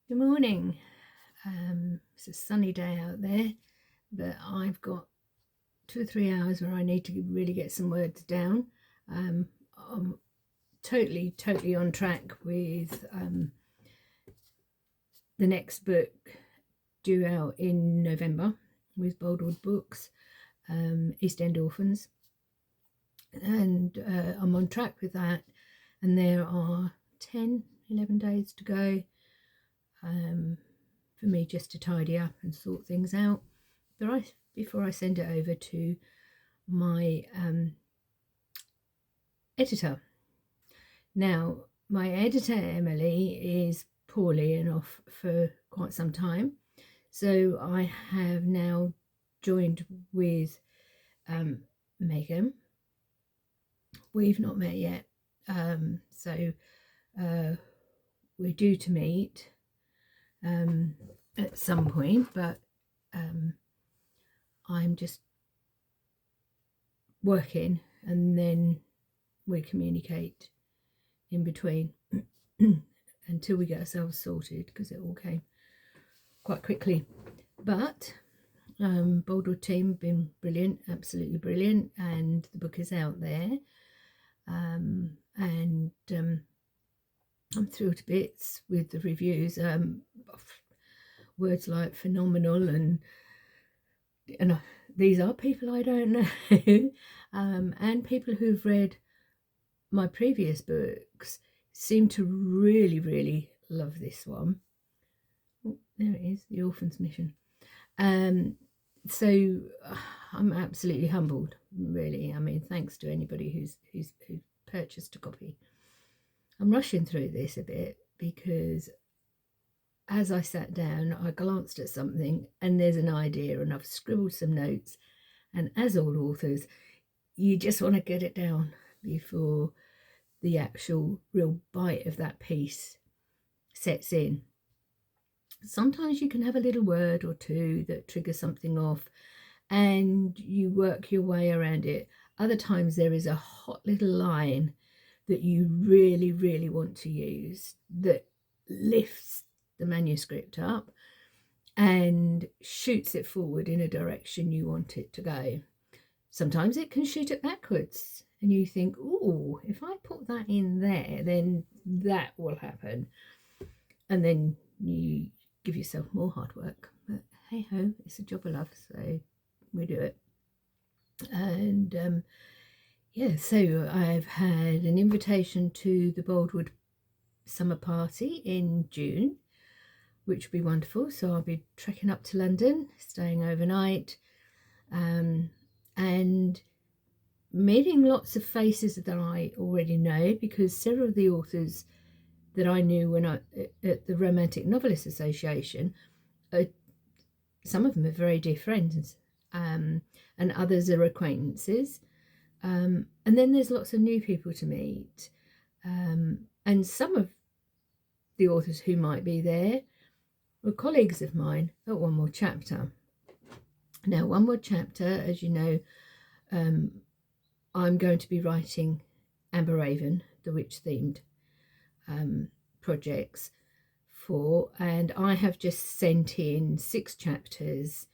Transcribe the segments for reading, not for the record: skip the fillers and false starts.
Good morning. It's a sunny day out there, but I've got 2 or 3 hours where I need to really get some words down. I'm totally on track with the next book due out in November with Boldwood Books, East End Orphans. And I'm on track with that. And there are 11 days to go. For me just to tidy up and sort things out before I send it over to my editor. Now, my editor Emily is poorly and off for quite some time, so I have now joined with Megan. We've not met yet, so we're due to meet at some point, but I'm just working and then we communicate in between until we get ourselves sorted, because it all came quite quickly. But Boldwood team have been brilliant, absolutely brilliant, and the book is out there, and I'm thrilled to bits with the reviews. Words like phenomenal and these are people I don't know, and people who've read my previous books seem to really love this one. Oh, there it is, The Orphan's Mission. So I'm absolutely humbled, really. I mean, thanks to anybody who's purchased a copy. I'm rushing through this a bit because as I sat down, I glanced at something and there's an idea and I've scribbled some notes. And as all authors, you just want to get it down before the actual real bite of that piece sets in. Sometimes you can have a little word or two that triggers something off and you work your way around it. Other times there is a hot little line that you really want to use that lifts the manuscript up and shoots it forward in a direction you want it to go. Sometimes it can shoot it backwards and you think, oh, if I put that in there, then that will happen. And then you give yourself more hard work. But hey ho, it's a job I love, so we do it. And yeah, so I've had an invitation to the Boldwood summer party in June, which will be wonderful. So I'll be trekking up to London, staying overnight, and meeting lots of faces that I already know, because several of the authors that I knew when I at the Romantic Novelists Association, some of them are very dear friends, and others are acquaintances, and then there's lots of new people to meet, and some of the authors who might be there were colleagues of mine at One More Chapter. Now, One More Chapter, as you know, I'm going to be writing Amber Raven, the witch-themed projects for, and I have just sent in 6 chapters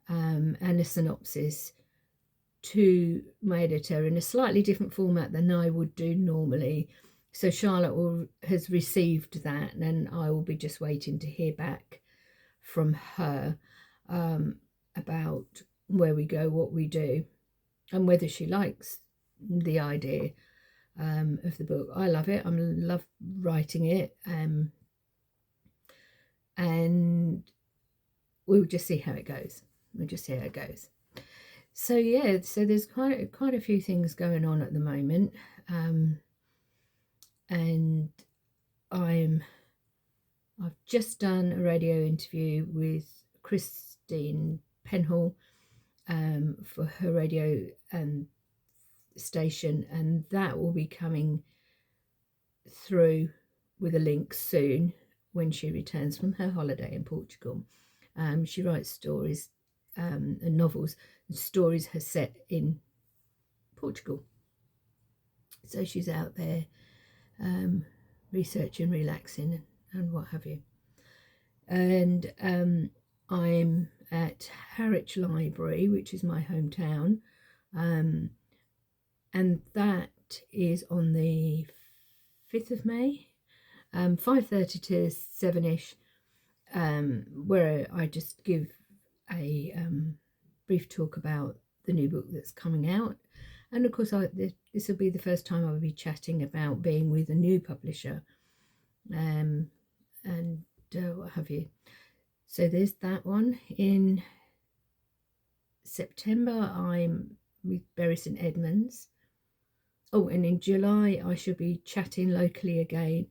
and a synopsis to my editor in a slightly different format than I would do normally. So Charlotte has received that, and I will be just waiting to hear back from her about where we go, what we do, and whether she likes the idea of the book. I love it. I love writing it, and we'll just see how it goes. So yeah, so there's quite a few things going on at the moment, and I've just done a radio interview with Christine Penhall for her radio station, and that will be coming through with a link soon when she returns from her holiday in Portugal. She writes stories and novels, and stories her set in Portugal. So she's out there researching, relaxing, and what have you. and I'm at Harwich Library, which is my hometown, and that is on the 5th of May, 5:30 to 7ish, where I just give a brief talk about the new book that's coming out. And of course, this will be the first time I'll be chatting about being with a new publisher, and what have you. So there's that one. In September, I'm with Bury St Edmunds. Oh, and in July, I shall be chatting locally again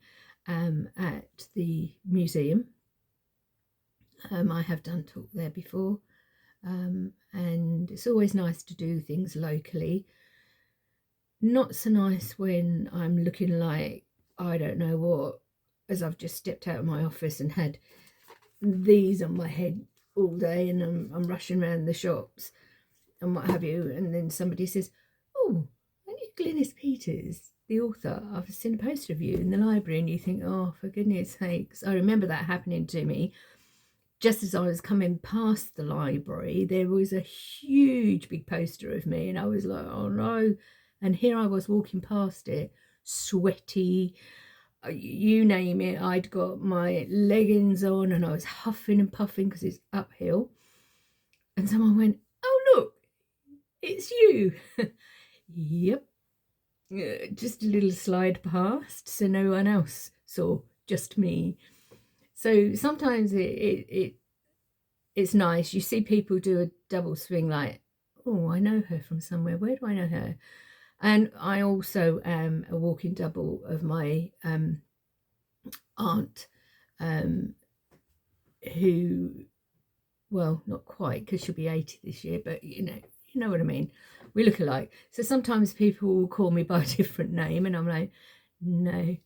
at the museum. I have done talk there before, and it's always nice to do things locally. Not so nice when I'm looking like I don't know what, as I've just stepped out of my office and had these on my head all day, and I'm rushing around the shops and what have you, and then somebody says, "Oh, aren't you Glynis Peters, the author? I've seen a poster of you in the library," and you think, "Oh, for goodness sakes." I remember that happening to me just as I was coming past the library. There was a huge big poster of me, and I was like, "Oh no." And here I was walking past it, sweaty, you name it. I'd got my leggings on and I was huffing and puffing because it's uphill. And someone went, "Oh, look, it's you." Yep. Just a little slide past, so no one else saw, just me. So sometimes it's nice. You see people do a double swing, like, "Oh, I know her from somewhere. Where do I know her?" And I also am a walking double of my aunt, who, well, not quite, because she'll be 80 this year, but you know what I mean. We look alike. So sometimes people will call me by a different name, and I'm like, "No,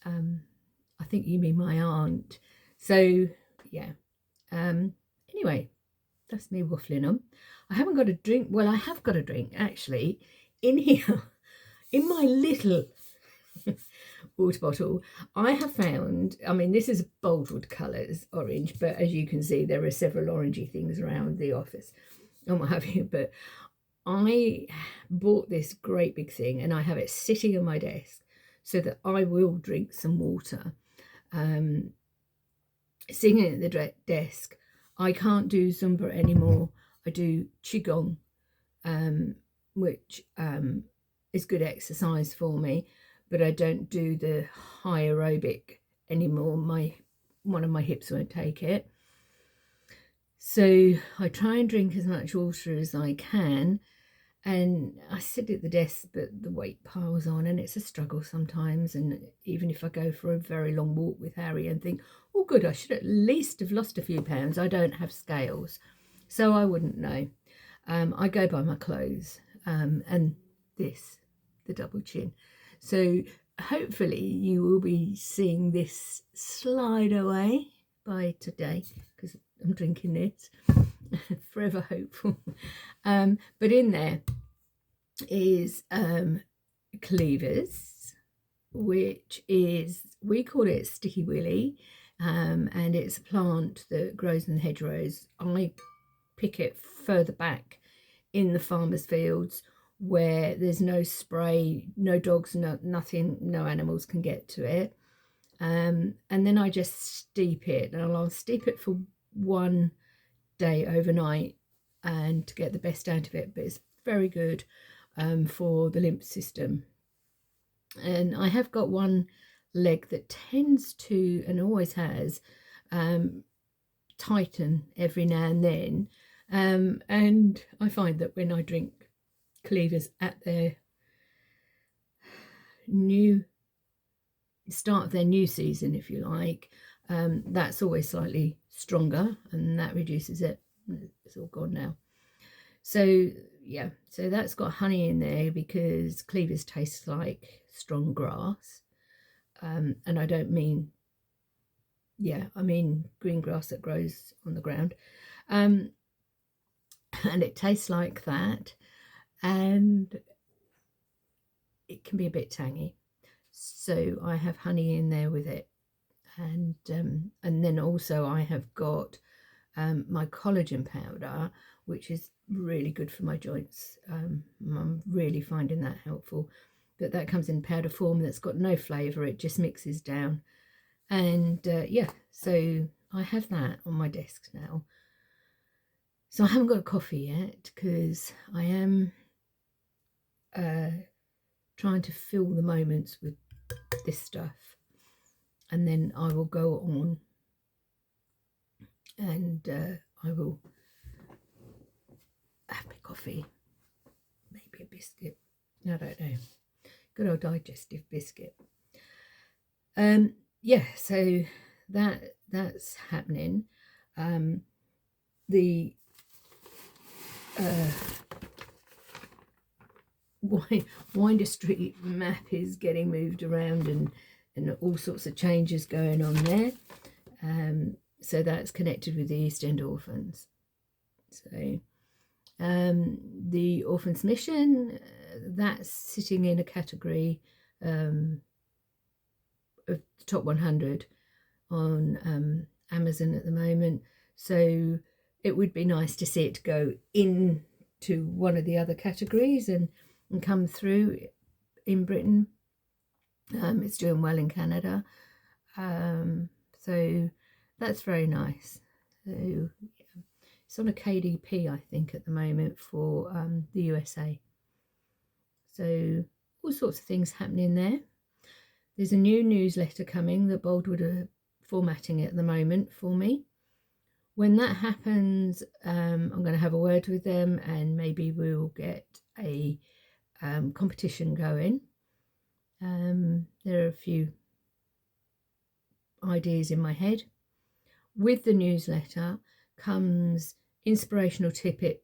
I think you mean my aunt." So yeah. Anyway, that's me waffling on. I haven't got a drink. Well, I have got a drink actually in here, in my little water bottle. I have found, I mean, this is Boldwood colours orange, but as you can see, there are several orangey things around the office and what have you. But I bought this great big thing, and I have it sitting on my desk so that I will drink some water. Sitting at the desk, I can't do Zumba anymore. I do Qigong, which is good exercise for me, but I don't do the high aerobic anymore. One of my hips won't take it. So I try and drink as much water as I can, and I sit at the desk, but the weight piles on, and it's a struggle sometimes. And even if I go for a very long walk with Harry and think, "Oh good, I should at least have lost a few pounds," I don't have scales, so I wouldn't know. I go by my clothes, and the double chin. So hopefully you will be seeing this slide away by today, because I'm drinking this. Forever hopeful. But in there is cleavers, which is, we call it sticky willy, and it's a plant that grows in the hedgerows. I pick it further back in the farmers' fields where there's no spray, no dogs, nothing, no animals can get to it. And then I just steep it, and I'll steep it for one day overnight and to get the best out of it. But it's very good for the lymph system. And I have got one leg that tends to, and always has, tighten every now and then, and I find that when I drink cleavers at their start of their new season, if you like, that's always slightly stronger, and that reduces it. It's all gone now. So yeah, so that's got honey in there because cleavers taste like strong grass, and I don't mean, I mean green grass that grows on the ground, and it tastes like that, and it can be a bit tangy. So I have honey in there with it, and then also I have got my collagen powder, which is really good for my joints. I'm really finding that helpful. But that comes in powder form that's got no flavour, it just mixes down. And yeah, so I have that on my desk now. So I haven't got a coffee yet because I am trying to fill the moments with this stuff. And then I will go on and I will have my coffee, maybe a biscuit. I don't know. Good old digestive biscuit. Yeah, so that's happening. The Winder Street map is getting moved around and all sorts of changes going on there. So that's connected with the East End Orphans. So the Orphans Mission, that's sitting in a category of the top 100 on Amazon at the moment. So it would be nice to see it go into one of the other categories and come through in Britain. It's doing well in Canada. So that's very nice. So yeah. It's on a KDP, I think, at the moment for the USA. So all sorts of things happening there. There's a new newsletter coming that Boldwood are formatting at the moment for me. When that happens, I'm going to have a word with them and maybe we'll get a competition going. There are a few ideas in my head. With the newsletter comes inspirational tidbits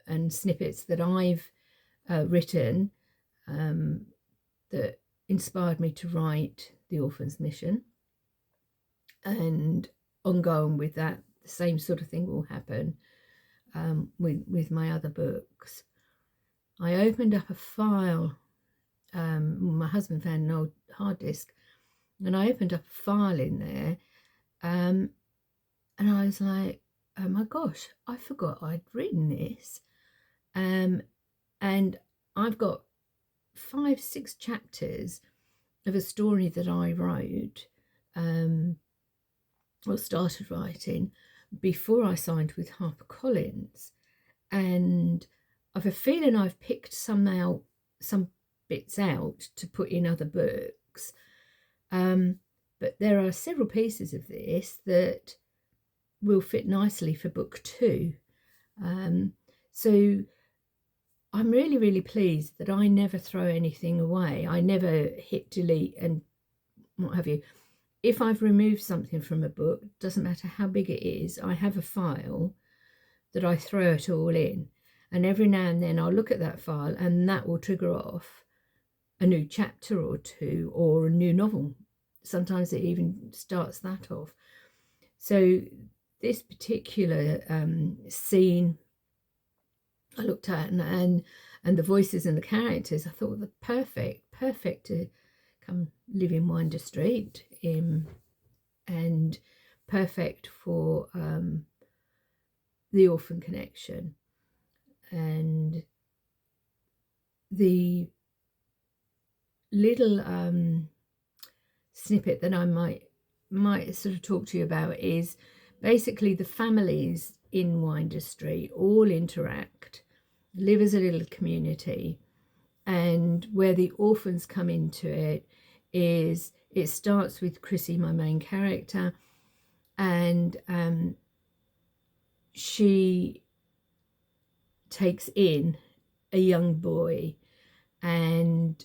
and snippets that I've written that inspired me to write The Orphans Mission. And ongoing with that, the same sort of thing will happen with my other books. I opened up a file. My husband found an old hard disk, and I opened up a file in there, and I was like, oh my gosh, I forgot I'd written this. And I've got 5-6 chapters of a story that I wrote or started writing before I signed with HarperCollins, and I've a feeling I've picked some bits out to put in other books, but there are several pieces of this that will fit nicely for book 2. So I'm really, really pleased that I never throw anything away. I never hit delete and what have you. If I've removed something from a book, doesn't matter how big it is, I have a file that I throw it all in. And every now and then I'll look at that file and that will trigger off a new chapter or 2 or a new novel. Sometimes it even starts that off. So this particular scene I looked at and the voices and the characters, I thought were perfect to come live in Winder Street, and perfect for the Orphan Connection. And the little snippet that I might sort of talk to you about is basically the families in Winder Street all interact, live as a little community, and where the orphans come into it is it starts with Chrissy, my main character, and she takes in a young boy and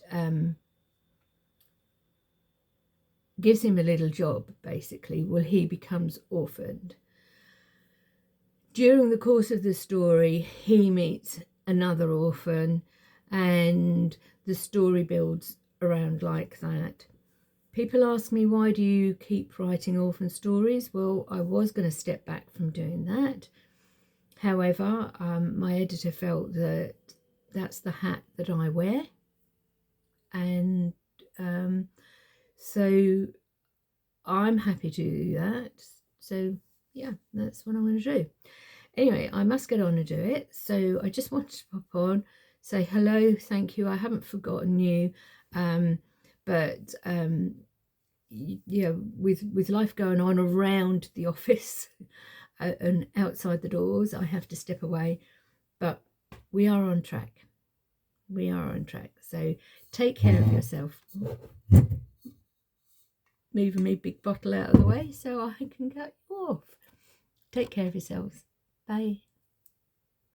gives him a little job, basically. Well, he becomes orphaned. During the course of the story, he meets another orphan, and the story builds around like that. People ask me, why do you keep writing orphan stories? Well, I was going to step back from doing that. However, my editor felt that that's the hat that I wear. And So I'm happy to do that. So yeah, that's what I'm going to do. Anyway, I must get on and do it. So I just wanted to pop on, say hello, thank you. I haven't forgotten you. But yeah, with life going on around the office and outside the doors, I have to step away. But we are on track. We are on track. So take care of yourself. Moving me big bottle out of the way so I can cut you off. Take care of yourselves. Bye.